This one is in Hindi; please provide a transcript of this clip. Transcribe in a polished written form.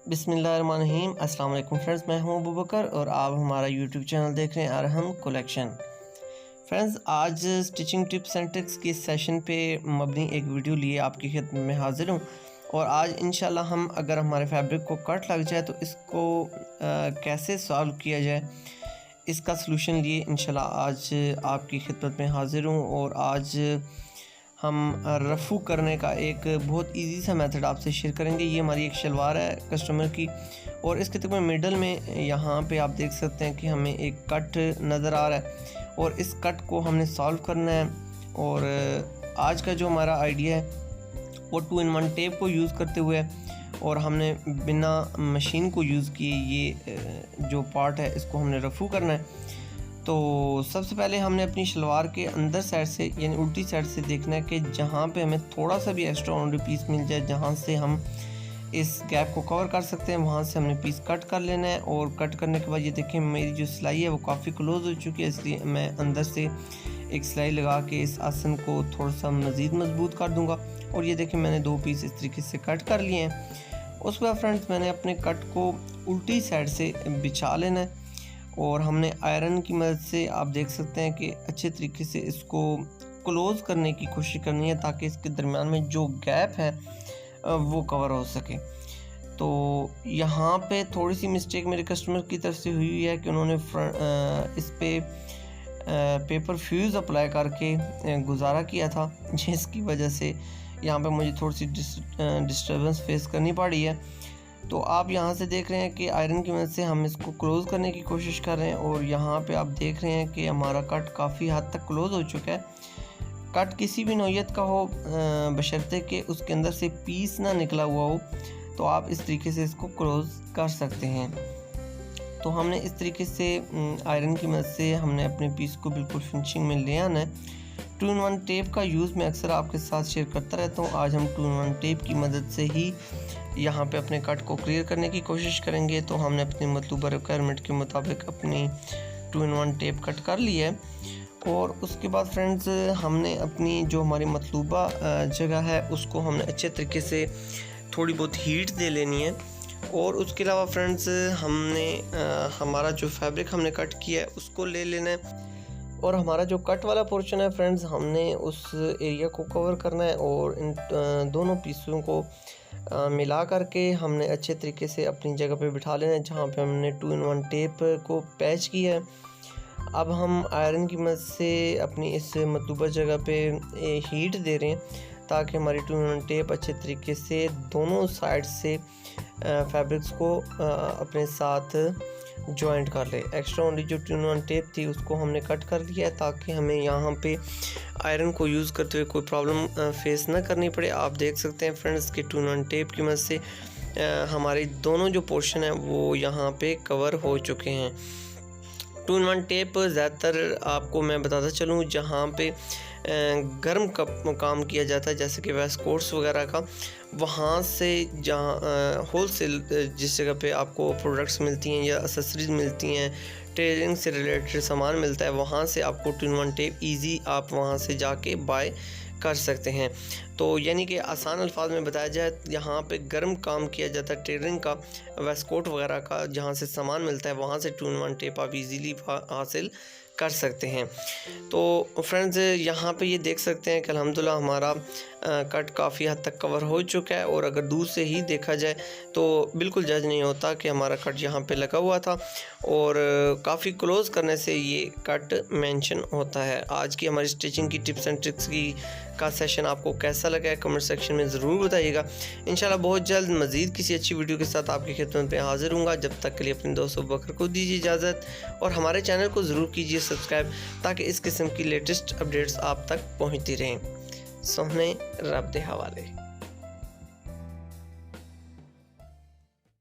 बिस्मिल्लाहिर्रहमानिर्रहीम। अस्सलाम वालेकुम फ्रेंड्स, मैं हूं अबू बकर और आप हमारा यूट्यूब चैनल देख रहे हैं अरहम कलेक्शन। फ्रेंड्स, आज स्टिचिंग टिप्स एंड ट्रिक्स के सेशन पे मबनी एक वीडियो लिए आपकी खिदमत में हाजिर हूं। और आज इंशाल्लाह हम अगर हमारे फैब्रिक को कट लग जाए तो इसको कैसे सॉल्व किया जाए, इसका सलूशन लिए इंशाल्लाह आज आपकी खिदमत में हाजिर हूँ। और आज हम रफ़ू करने का एक बहुत इजी सा मेथड आपसे शेयर करेंगे। ये हमारी एक शलवार है कस्टमर की, और इसके तकरीबन मिडल में यहाँ पे आप देख सकते हैं कि हमें एक कट नज़र आ रहा है और इस कट को हमने सॉल्व करना है। और आज का जो हमारा आइडिया है वो 2-in-1 टेप को यूज़ करते हुए, और हमने बिना मशीन को यूज़ किए ये जो पार्ट है इसको हमने रफ़ू करना है। तो सबसे पहले हमने अपनी शलवार के अंदर साइड से यानी उल्टी साइड से देखना है कि जहाँ पे हमें थोड़ा सा भी एक्स्ट्रा ऑर्डर पीस मिल जाए, जहाँ से हम इस गैप को कवर कर सकते हैं, वहाँ से हमने पीस कट कर लेना है। और कट करने के बाद ये देखें मेरी जो सिलाई है वो काफ़ी क्लोज हो चुकी है, इसलिए मैं अंदर से एक सिलाई लगा के इस आसन को थोड़ा सा मज़ीद मजबूत कर दूँगा। और ये देखें मैंने 2 पीस इस तरीके से कट कर लिए हैं। उसके बाद फ्रेंड्स मैंने अपने कट को उल्टी साइड से बिछा लेना है, और हमने आयरन की मदद से आप देख सकते हैं कि अच्छे तरीके से इसको क्लोज़ करने की कोशिश करनी है, ताकि इसके दरमियान में जो गैप है वो कवर हो सके। तो यहाँ पे थोड़ी सी मिस्टेक मेरे कस्टमर की तरफ से हुई है कि उन्होंने इस पे पेपर फ्यूज़ अप्लाई करके गुजारा किया था, जिसकी वजह से यहाँ पे मुझे थोड़ी सी डिस्टर्बेंस फेस करनी पड़ी है। तो आप यहाँ से देख रहे हैं कि आयरन की मदद से हम इसको क्लोज़ करने की कोशिश कर रहे हैं, और यहाँ पे आप देख रहे हैं कि हमारा कट काफ़ी हद तक क्लोज़ हो चुका है। कट किसी भी नौइयत का हो, बशर्ते कि उसके अंदर से पीस ना निकला हुआ हो, तो आप इस तरीके से इसको क्लोज़ कर सकते हैं। तो हमने इस तरीके से आयरन की मदद से हमने अपने पीस को बिल्कुल फिनिशिंग में ले आना है। 2-in-1 टेप का यूज़ मैं अक्सर आपके साथ शेयर करता रहता हूँ। आज हम 2-in-1 टेप की मदद से ही यहाँ पे अपने कट को क्लियर करने की कोशिश करेंगे। तो हमने अपनी मतलूबा रिक्वायरमेंट के मुताबिक अपनी 2-in-1 टेप कट कर ली है। और उसके बाद फ्रेंड्स हमने अपनी जो हमारी मतलूबा जगह है उसको हमने अच्छे तरीके से थोड़ी बहुत हीट दे लेनी है। और उसके अलावा फ्रेंड्स हमने हमारा जो फैब्रिक हमने कट किया है उसको ले लेना है, और हमारा जो कट वाला पोर्शन है फ्रेंड्स हमने उस एरिया को कवर करना है। और इन दोनों पीसों को मिला करके हमने अच्छे तरीके से अपनी जगह पे बिठा लेना है, जहाँ पे हमने 2-in-1 टेप को पैच किया है। अब हम आयरन की मदद से अपनी इस मतलूबा जगह पे हीट दे रहे हैं, ताकि हमारी 2-in-1 टेप अच्छे तरीके से दोनों साइड से फैब्रिक्स को अपने साथ जॉइंट कर ले। एक्स्ट्रा ओनली जो 2-in-1 टेप थी उसको हमने कट कर लिया है, ताकि हमें यहाँ पे आयरन को यूज़ करते हुए कोई प्रॉब्लम फेस ना करनी पड़े। आप देख सकते हैं फ्रेंड्स कि 2-in-1 टेप की मदद से हमारे दोनों जो पोर्शन है वो यहाँ पे कवर हो चुके हैं। 2-in-1 टेप ज़्यादातर आपको मैं बताता चलूँ जहाँ पे गर्म काम किया जाता है, जैसे कि वेस्ट कोट्स वगैरह का, वहाँ से जहाँ होलसेल जिस जगह पे आपको प्रोडक्ट्स मिलती हैं या एक्सेसरीज मिलती हैं, टेलरिंग से रिलेटेड सामान मिलता है, वहाँ से आपको 2-in-1 टेप ईजी आप वहाँ से जाके बाय कर सकते हैं। तो यानी कि आसान अल्फाज में बताया जाए, यहाँ पे गर्म काम किया जाता है टेलरिंग का, वेस्ट कोट वगैरह का, जहाँ से सामान मिलता है वहाँ से 2-in-1 टेप आप इजीली हासिल कर सकते हैं। तो फ्रेंड्स यहाँ पे ये देख सकते हैं कि अल्हम्दुलिल्लाह हमारा कट काफ़ी हद तक कवर हो चुका है। और अगर दूर से ही देखा जाए तो बिल्कुल जज नहीं होता कि हमारा कट यहाँ पे लगा हुआ था, और काफ़ी क्लोज़ करने से ये कट मेंशन होता है। आज की हमारी स्टिचिंग की टिप्स एंड ट्रिक्स का सेशन आपको कैसा लगा है कमेंट सेक्शन में ज़रूर बताइएगा। इंशाल्लाह बहुत जल्द मज़ीद किसी अच्छी वीडियो के साथ आपकी खिदमत में हाजिर हूँगा। जब तक के लिए अपने दोस्त अबू बकर को दीजिए इजाज़त, और हमारे चैनल को ज़रूर कीजिए सब्सक्राइब, ताकि इस किस्म की लेटेस्ट अपडेट्स आप तक पहुँचती रहें। सोहने रब दे हवाले।